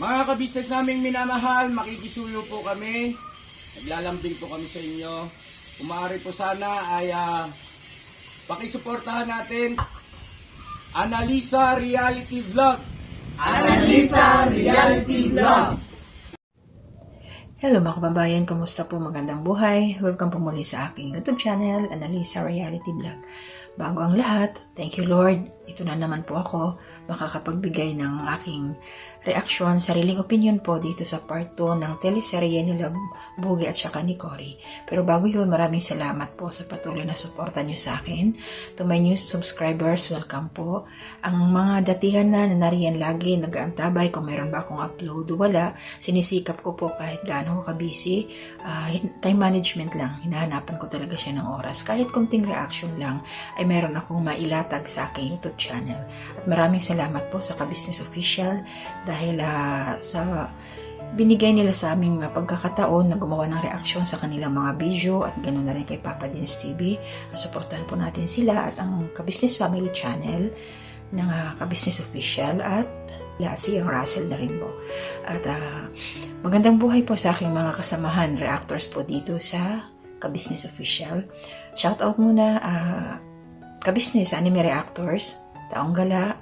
Mga kabisnes naming minamahal, makikisuyo po kami. Naglalambing po kami sa inyo. Kung maaari po sana ay pakisuportahan natin Analisa Reality Vlog. Analisa Reality Vlog. Hello mga kababayan, kumusta po? Magandang buhay. Welcome po muli sa aking YouTube channel, Analisa Reality Vlog. Bago ang lahat, thank you Lord. Ito na naman po ako makakapagbigay ng aking reaksyon, sariling opinion po dito sa part 2 ng teleserye nila Bugi at saka ni Cory. Pero bago yun, maraming salamat po sa patuloy na suporta nyo sa akin. To my new subscribers, welcome po. Ang mga datihan na nariyan lagi, nag-aantabay kung meron ba akong upload o wala, sinisikap ko po kahit gaano ko ka-busy. Time management lang, hinahanapan ko talaga siya ng oras. Kahit konting reaction lang, ay meron akong mailatag sa aking YouTube channel. At maraming salamat po sa Ka-Business Official dahil sa binigay nila sa aming pagkakataon na gumawa ng reaksyon sa kanilang mga video at ganoon na rin kay Papa Dins TV. Supportahan po natin sila at ang Ka-Business Family Channel ng Ka-Business Official at si Russell na rin po. At magandang buhay po sa aking mga kasamahan, reactors po dito sa Ka-Business Official. Shoutout muna Ka-Business Anime Reactors, Taong Gala,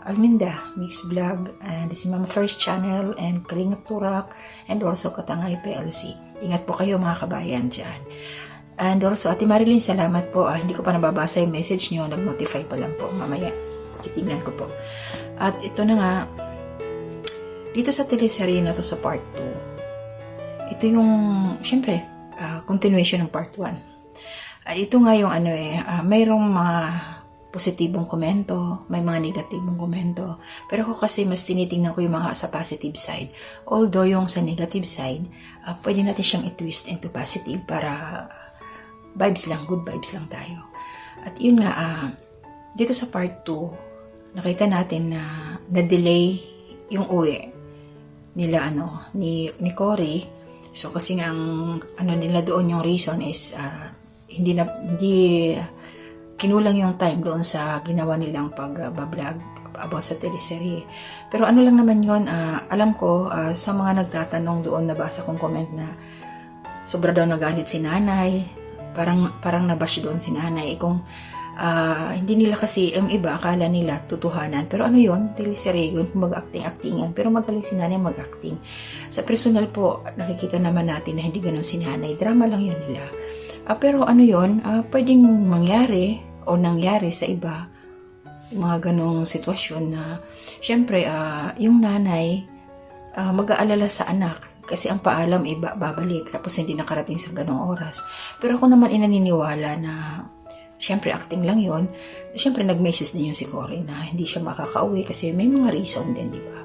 Alminda, Mix Vlog, and si Mama First Channel, and Kalingap Turak, and also Katangay PLC. Ingat po kayo mga kabayan dyan. And also, Ate Marilyn, salamat po. Hindi ko pa nababasa yung message nyo. Nag-notify pa lang po. Mamaya, titignan ko po. At ito na nga, dito sa teleserye na to sa part 2, ito yung, syempre, continuation ng part 1. Ito nga yung mayroong mga positibong komento, may mga negatibong komento. Pero ako kasi mas tinitingnan ko yung mga sa positive side. Although yung sa negative side, pwede natin siyang i-twist into positive para vibes lang, good vibes lang tayo. At yun nga, dito sa part 2, nakita natin na na-delay yung uwi nila ni Cory. So kasi nga ang nila doon yung reason is hindi kinulang yung time doon sa ginawa nilang pag-vlog about sa teleserye. Pero ano lang naman yun, alam ko sa mga nagtatanong doon, nabasa kong comment na sobra daw nagalit si nanay, parang nabash doon si nanay. Kung hindi nila kasi, iba akala nila tutuhanan. Pero ano yun, teleserye yun, mag-acting-actingan. Pero magaling si nanay mag-acting. Sa personal po, nakikita naman natin na hindi ganun si nanay. Drama lang yun nila. Pero ano yun, pwedeng mangyari o nangyari sa iba, yung mga ganong sitwasyon na, syempre, yung nanay, mag-aalala sa anak, kasi ang paalam babalik, tapos hindi nakarating sa ganong oras. Pero ako naman inaniniwala na, syempre, acting lang yun. Syempre, nag-message din yung si Cory na hindi siya makakauwi kasi may mga reason din, di ba?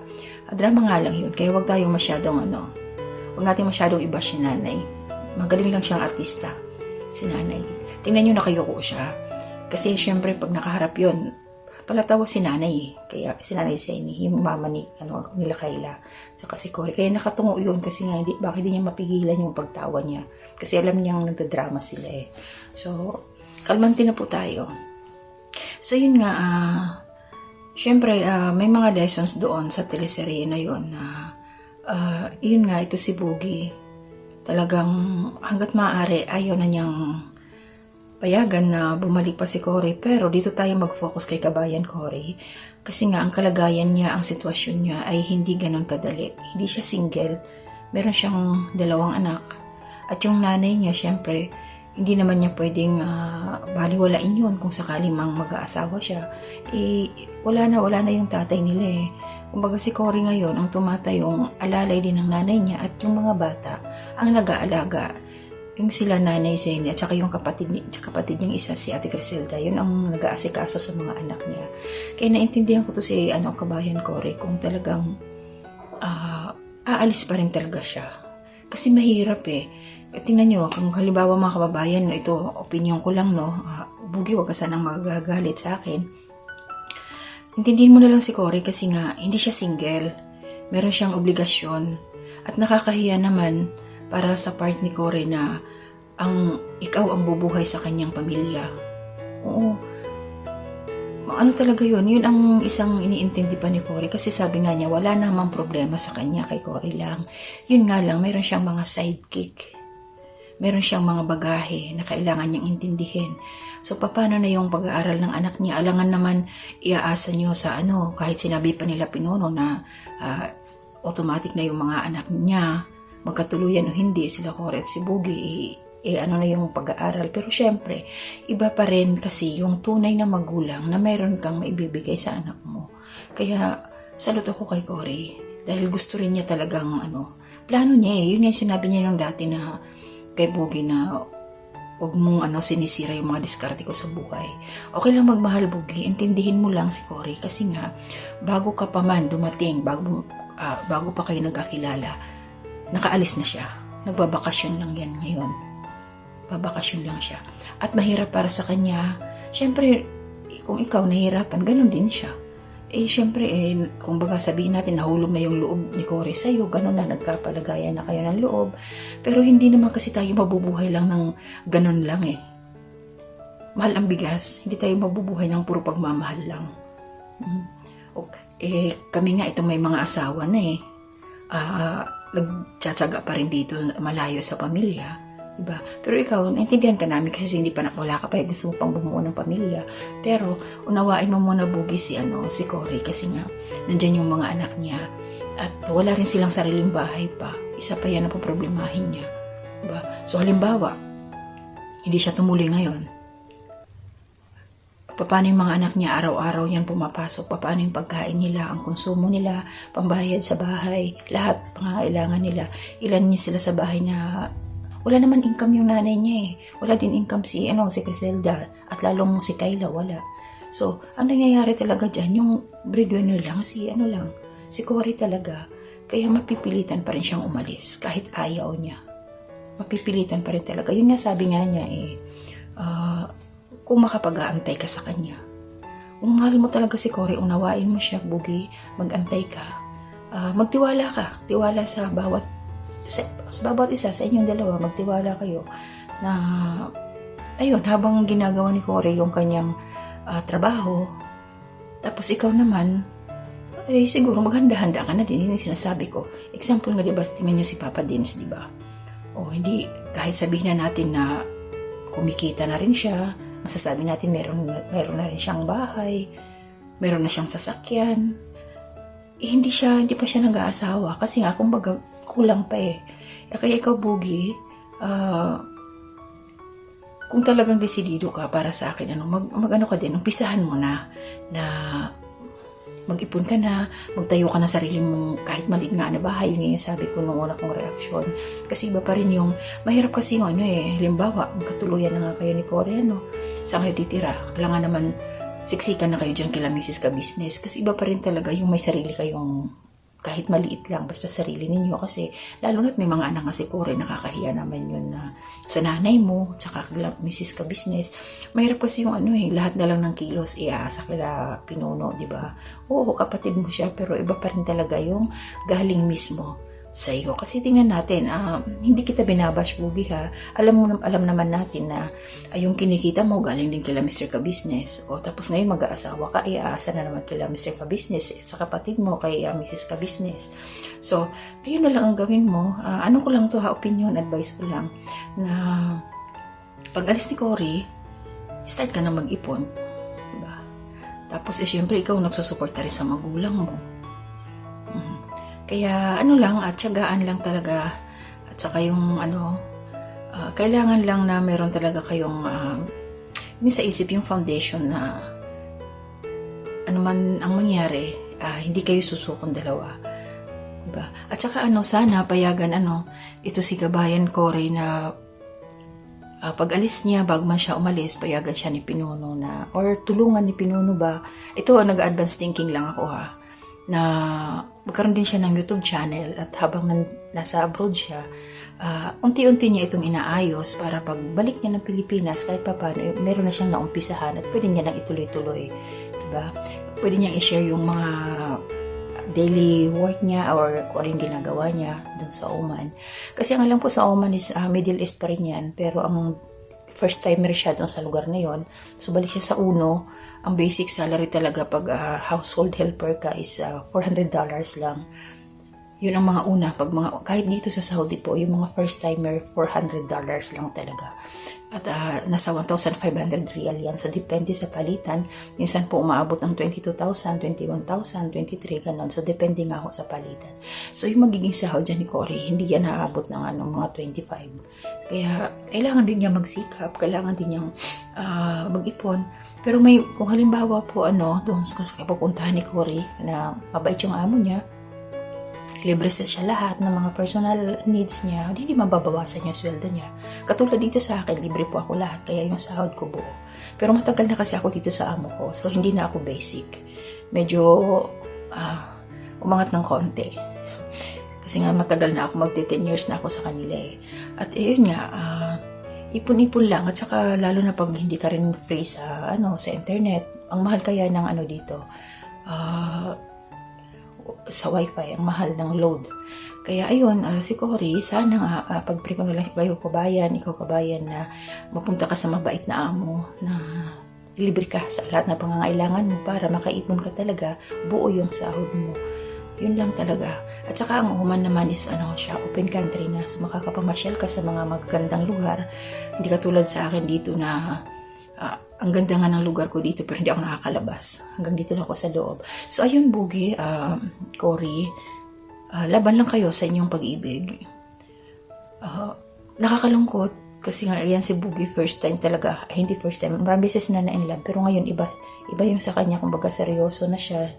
Drama nga lang yun, kaya wag tayong masyadong wag natin masyadong iba si nanay. Magaling lang siyang artista, si nanay. Tingnan nyo, nakayuko siya. Kasi syempre pag nakaharap yun, palatawa si nanay. Kaya si nanay Seni, yung mama nila Kayla. Saka si Cory. Kaya nakatungo yun kasi nga bakit di niya mapigilan yung pagtawa niya. Kasi alam niyang nagdadrama sila So, kalmante na po tayo. So yun nga, syempre may mga lessons doon sa teleserye na yun na yun nga, ito si Bugi. Talagang hanggat maaari ayaw na niyang payagan na bumalik pa si Cory. Pero dito tayo mag-focus kay Kabayan Cory. Kasi nga ang kalagayan niya, ang sitwasyon niya ay hindi ganun kadali. Hindi siya single. Meron siyang 2 anak. At yung nanay niya, syempre, hindi naman niya pwedeng baliwalain yun kung sakaling mag-aasawa siya. Wala na yung tatay nila Kumbaga si Cory ngayon, ang tumatayong alalay din ng nanay niya at yung mga bata ang nag-aalaga. Yung sila nanay Zeni at saka yung kapatid niyang isa, si Ate Griselda, yun ang nag-aasikaso sa mga anak niya. Kaya naintindihan ko to si Kabayan Cory kung talagang aalis pa rin talaga siya. Kasi mahirap Tingnan nyo, kung halimbawa mga kababayan, ito opinion ko lang Bugi, wag ka sanang magagalit sa akin. Intindihin mo na lang si Cory kasi nga hindi siya single. Meron siyang obligasyon at nakakahiya naman para sa part ni Cory na ikaw ang bubuhay sa kanyang pamilya. Oo. ano talaga yun ang isang iniintindi pa ni Cory kasi sabi nga niya wala namang problema sa kanya, kay Cory lang. Yun nga lang, meron siyang mga sidekick. Meron siyang mga bagahe na kailangan niyang intindihin. So, paano na yung pag-aaral ng anak niya? Alangan naman iaasa niyo sa kahit sinabi pa nila Pinuno na automatic na yung mga anak niya, magkatuluyan o hindi, sila Cory at si Boogie, na yung pag-aaral. Pero syempre, iba pa rin kasi yung tunay na magulang na meron kang maibibigay sa anak mo. Kaya, salute ako kay Cory. Dahil gusto rin niya talagang, plano niya Yun nga sinabi niya nung dati na kay Boogie na huwag mong sinisira yung mga diskarte ko sa buhay. Okay lang magmahal, Boogie. Intindihin mo lang si Cory kasi nga, bago ka pa man dumating, bago pa kayo nagkakilala, nakaalis na siya. Nagbabakasyon lang yan ngayon. Babakasyon lang siya. At mahirap para sa kanya. Siyempre, kung ikaw nahihirapan, ganun din siya. Siyempre, kung baga sabihin natin, nahulog na yung loob ni Cory sa'yo, ganun na, nagkapalagayan na kayo ng loob. Pero hindi naman kasi tayo mabubuhay lang ng ganun lang Mahal ang bigas. Hindi tayo mabubuhay ng puro pagmamahal lang. Okay. Kami nga, itong may mga asawa na nagtsatsaga pa rin dito malayo sa pamilya. Diba? Pero ikaw, naintindihan ka namin kasi wala ka pa, gusto mo pang bumuo ng pamilya. Pero, unawain mo muna, Boogie, si Cory kasi nga, nandyan yung mga anak niya. At wala rin silang sariling bahay pa. Isa pa yan ang problemahin niya. Diba? So, halimbawa, hindi siya tumuloy ngayon. Paano yung mga anak niya, araw-araw yan pumapasok, paano yung pagkain nila, ang konsumo nila, pambayad sa bahay, lahat, pangangailangan nila. Ilan niya sila sa bahay na wala naman income yung nanay niya Wala din income si Criselda. At lalong si Kyla, wala. So, ang nangyayari talaga dyan, yung breadwinner lang, si Cory talaga. Kaya mapipilitan pa rin siyang umalis, kahit ayaw niya. Mapipilitan pa rin talaga. Yun nga sabi nga niya kung makapag-aantay ka sa kanya. Kung mahal mo talaga si Cory, unawain mo siya, Boogie, mag-antay ka. Magtiwala ka. Tiwala sa bawat isa sa inyong dalawa, magtiwala kayo na ayun, habang ginagawa ni Cory yung kanyang trabaho, tapos ikaw naman siguro maghanda-handa ka na din. Yun yung sinasabi ko. Example nga, diba, tingnan nyo si Papa Dins, diba? Hindi, kahit sabihin na natin na kumikita na rin siya, masasabi natin meron na rin siyang bahay, meron na siyang sasakyan, hindi pa siya nag-aasawa kasi nga kumbaga kulang pa kaya ikaw, Boogie, kung talagang desidido ka para sa akin, mag-ano ka din, umpisahan mo na mag-ipon ka na, magtayo ka na sarili mong kahit maliit nga na bahay. Yun yung sabi ko nung una kong reaksyon. Kasi iba pa rin yung, mahirap kasi yung halimbawa, magkatuluyan na nga kayo ni Cory, saan kayo titira? Kailangan naman, siksikan na kayo dyan kila Mrs. Ka-Business. Kasi iba pa rin talaga yung may sarili kayong, kahit maliit lang, basta sarili ninyo. Kasi, lalo na't may mga anak nga si Cory, nakakahiya naman yun na sa nanay mo, tsaka Mrs. Ka-Business. Mahirap kasi yung lahat na lang ng kilos iaasa kila Pinuno, di ba? Oo, kapatid mo siya, pero iba pa rin talaga yung galing mismo sa iyo. Kasi tingnan natin, hindi kita binabash, Boogie, ha. Alam naman natin na yung kinikita mo galing din kila Mr. Ka-Business. Tapos ngayon mag-aasawa ka, aasa na naman kila Mr. Ka-Business sa kapatid mo kay Mrs. Ka-Business. So, ayun na lang ang gawin mo. Ano ko lang to, opinion, advice ko lang na pag alis ni Cory, start ka na mag-ipon. Diba? Tapos syempre ikaw nagsusupport ka rin sa magulang mo. Kaya tiyagaan lang talaga. At saka yung kailangan lang na meron talaga kayong yung sa isip, yung foundation na ano man ang mangyari, hindi kayo susukong dalawa. Diba? At saka sana payagan ito si Kabayan Cory na pag alis niya, bago man siya umalis, payagan siya ni Pinuno na, or tulungan ni Pinuno ba. Ito, nag-advance thinking lang ako, na magkaroon din siya ng YouTube channel at habang nasa abroad siya, unti-unti niya itong inaayos para pagbalik niya ng Pilipinas, kahit pa paano, meron na siyang naumpisahan at pwede niya lang ituloy-tuloy. Diba? Pwede niya i-share yung mga daily work niya or kung ano yung ginagawa niya dun sa Oman. Kasi ang alam po sa Oman is Middle East pa rin yan, pero ang first timer siya doon sa lugar na yon. So balik siya sa uno. Ang basic salary talaga pag household helper ka is $400 lang. Yun ang mga una. Pag kahit dito sa Saudi po, yung mga first timer, $400 lang talaga. At nasa 1,500 real yan. So, depende sa palitan. Minsan po umaabot ng 22,000, 21,000, 23, ganon. So, depende nga ho sa palitan. So, yung magiging sahod dyan ni Cory, hindi yan naabot ng mga 25. Kaya, kailangan din niya magsikap. Kailangan din niyang mag-ipon. Pero kung halimbawa po, doon sa pupuntahan ni Cory, na mabait yung amo niya, libre siya lahat ng mga personal needs niya, hindi mababawasan yung sweldo niya. Katulad dito sa akin, libre po ako lahat, kaya yung sahod ko buo. Pero matagal na kasi ako dito sa amo ko, so hindi na ako basic. Medyo umangat ng konti. Kasi nga matagal na ako, magti 10 years na ako sa kanila eh. At yun nga, ipon-ipon lang, at saka lalo na pag hindi ka rin free sa, sa internet, ang mahal kaya ng dito, sa wifi, ang mahal ng load. Kaya ayun, si Cory, sana pag-pray ko na lang ikaw kabayan na mapunta ka sa mabait na amo na libre ka sa lahat ng pangangailangan mo para makaipon ka talaga, buo yung sahod mo. Yun lang talaga. At saka ang Oman naman is siya, open country na. So makakapamasyal ka sa mga magagandang lugar. Hindi katulad sa akin dito na ang ganda nga ng lugar ko dito pero hindi ako nakakalabas. Hanggang dito na ako sa loob. So ayun, Bugi, Cory, laban lang kayo sa inyong pag-ibig. Nakakalungkot kasi nga yan si Bugi first time talaga. Hindi first time, maraming beses na in love. Pero ngayon iba yung sa kanya, kumbaga seryoso na siya.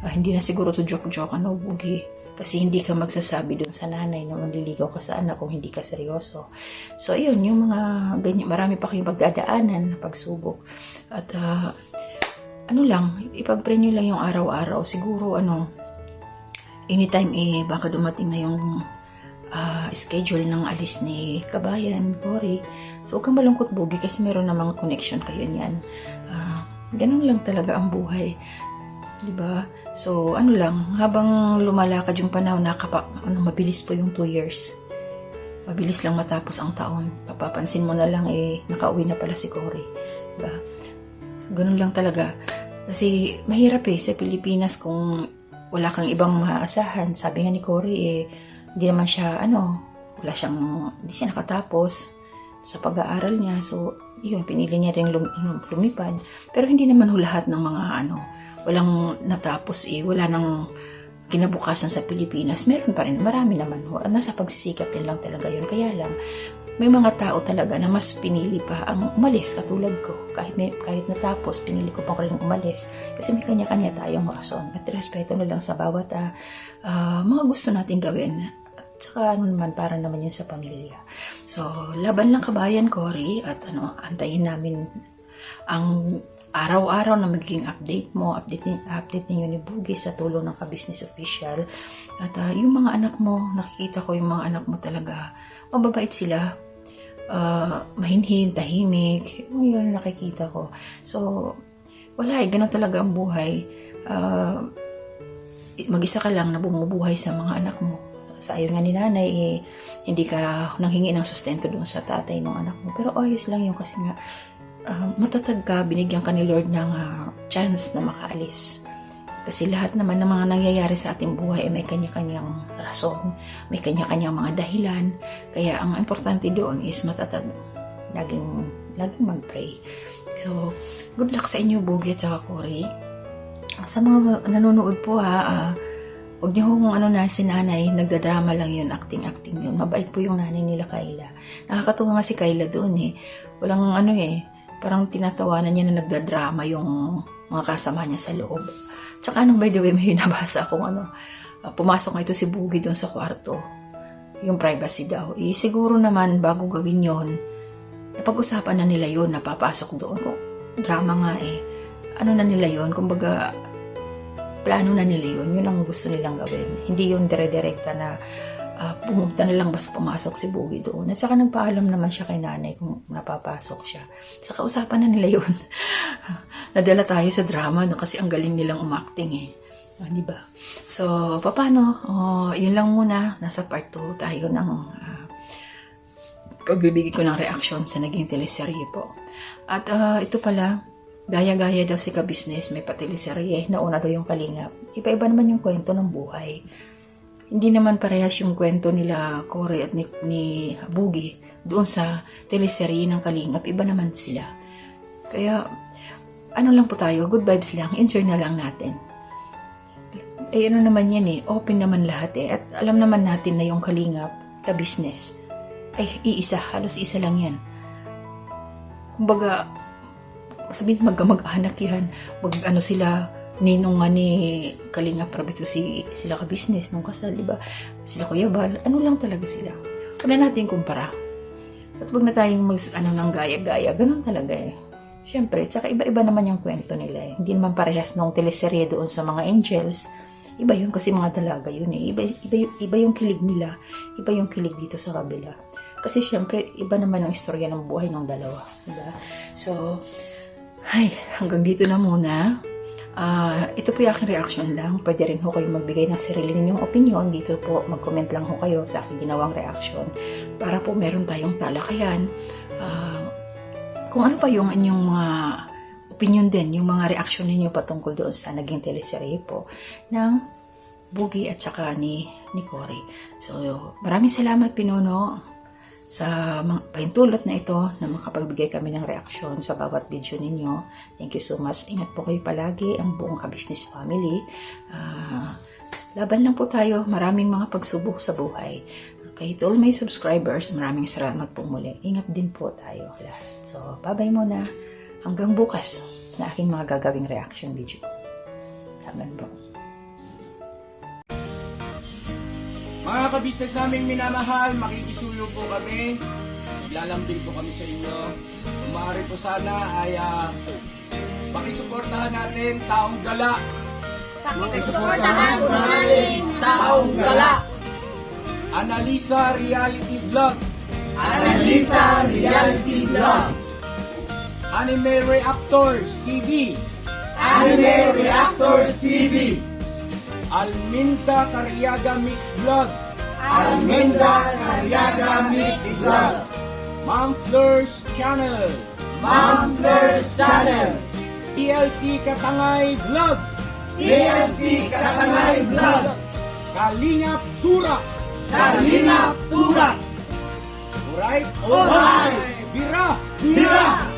Hindi na siguro to joke-joke, Bugi. Kasi hindi ka magsasabi dun sa nanay na manliligaw ka sa anak kung hindi ka seryoso. So, ayun, yung mga ganyan, marami pa kayong magdadaanan na pagsubok. At, ipag-pray nyo lang yung araw-araw. Siguro, anytime baka dumating na yung schedule ng alis ni Kabayan, Cory. So, huwag kang malungkot, Bugi, kasi meron namang connection kayo niyan. Ganun lang talaga ang buhay. Diba? So, habang lumalakad yung panahon, mabilis po yung 2 years. Mabilis lang matapos ang taon. Papapansin mo na lang, nakauwi na pala si Cory. Diba? So, ganun lang talaga. Kasi, mahirap sa Pilipinas kung wala kang ibang maaasahan. Sabi nga ni Cory, hindi naman siya, hindi siya nakatapos sa pag-aaral niya. So, yun, pinili niya rin lumipad. Pero hindi naman lahat ng mga, walang natapos wala nang kinabukasan sa Pilipinas. Meron pa rin, marami naman nasa pagsisikap din lang talaga yun. Kaya lang, may mga tao talaga na mas pinili pa ang umalis katulad ko. Kahit natapos, pinili ko pa rin umalis. Kasi may kanya-kanya tayong rason. At respeto na lang sa bawat mga gusto nating gawin. At saka naman, para naman yun sa pamilya. So, laban lang kabayan, Cory. At antayin namin ang araw-araw na magiging update ninyo ni Bugi sa tulong ng Ka-Business Official. At yung mga anak mo, nakikita ko yung mga anak mo talaga, mababait sila, mahinhin, tahimik, yun nakikita ko. So, wala ganun talaga ang buhay. Mag-isa ka lang na bumubuhay sa mga anak mo. Sa ayon nga ni nanay, hindi ka nanghingi ng sustento doon sa tatay ng anak mo. Pero ayos lang yun kasi nga, matatag ka, binigyan ka ni Lord ng chance na makaalis. Kasi lahat naman ng mga nangyayari sa ating buhay may kanya-kanyang rason, may kanya-kanyang mga dahilan. Kaya ang importante doon is matatag. Laging mag-pray. So, good luck sa inyo, Bugi at saka Cory. Sa mga nanonood po huwag niyo kung si nanay, nagdadrama lang yun, acting yun. Mabait po yung nanay nila, Kayla. Nakakatuwa nga si Kayla doon Walang parang tinatawanan niya na nagdadrama yung mga kasama niya sa loob. Tsaka by the way, may nabasa akong pumasok nga ito si Bugi doon sa kwarto. Yung privacy daw. Siguro naman, bago gawin yon, napag-usapan na nila yon, napapasok doon. Drama nga na nila yon, kumbaga, plano na nila yon, yun ang gusto nilang gawin. Hindi yun dire-direkta na pumunta na lang basta pumasok si Bugi doon. At saka nagpaalam naman siya kay nanay kung napapasok siya. Saka usapan na nila yun. Nadala tayo sa drama kasi ang galing nilang umacting diba? So, paano? Yun lang muna. Nasa part 2 tayo ng pagbibigay ko ng reaksyon sa naging teleserye po. At ito pala, gaya-gaya daw si Ka-Business, may pateleserye, nauna daw yung Kalingap. Iba-iba naman yung kwento ng buhay. Hindi naman parehas yung kwento nila Cory at ni Boogie doon sa teleserye ng Kalingap. Iba naman sila. Kaya, ano lang po tayo, good vibes lang, enjoy na lang natin. Eh ano naman yan eh, open naman lahat eh. At alam naman natin na yung Kalingap, Ka-Business, ay iisa, halos isa lang yan. Kumbaga, sabihin mag-anak yan, ano sila, ninong nga ni Kalingap Prabito sila Ka-Business nung kasal, diba? Sila Kuya Bal, ano lang talaga sila. Huwag na natin kumpara. At huwag na tayong ng gaya-gaya, ganun talaga eh. Siyempre, tsaka iba-iba naman yung kwento nila eh. Hindi naman parehas nung teleserye doon sa mga angels. Iba yun kasi mga dalaga yun eh. Iba yung kilig nila. Iba yung kilig dito sa kabila. Kasi syempre, iba naman ang istorya ng buhay ng dalawa. Diba? So, hanggang dito na muna. Ito po yung aking reaction lang. Pwede rin ho kayo magbigay ng sarili ninyong opinion. Dito po, mag-comment lang ho kayo sa aking ginawang reaction. Para po meron tayong talakayan. Kung ano pa yung inyong mga opinion din, yung mga reaction ninyo patungkol doon sa naging teleserye po ng Boogie at saka ni Cory. So, maraming salamat Pinuno sa mga pahintulot na ito na makapagbigay kami ng reaksyon sa bawat video ninyo. Thank you so much. Ingat po kayo palagi, ang buong Ka-Business family. Laban lang po tayo. Maraming mga pagsubok sa buhay. Okay, to all my subscribers, maraming salamat po muli. Ingat din po tayo lahat. So, bye-bye muna. Hanggang bukas na aking mga gagawing reaction video. Salamat po. Mga Ka-Business naming minamahal, makikisuyo po kami. Naglalambing po kami sa inyo. Kung maaari po sana ay pakisuportahan natin, Taong Gala. Pakisuportahan po natin, Taong Gala. Analisa Reality Vlog. Analisa Reality Vlog. Anime Reactors TV. Anime Reactors TV. Alminda Cariaga Mix Vlog. Almenda Cariaga Mix Vlog. Ma'am Fleurs Channel. Ma'am Fleurs Channel. PLC Katangay Vlog. PLC Katangay Vlog. Kalingap Turak. Kalingap Turak. Alright? Alright. Bira! Bira!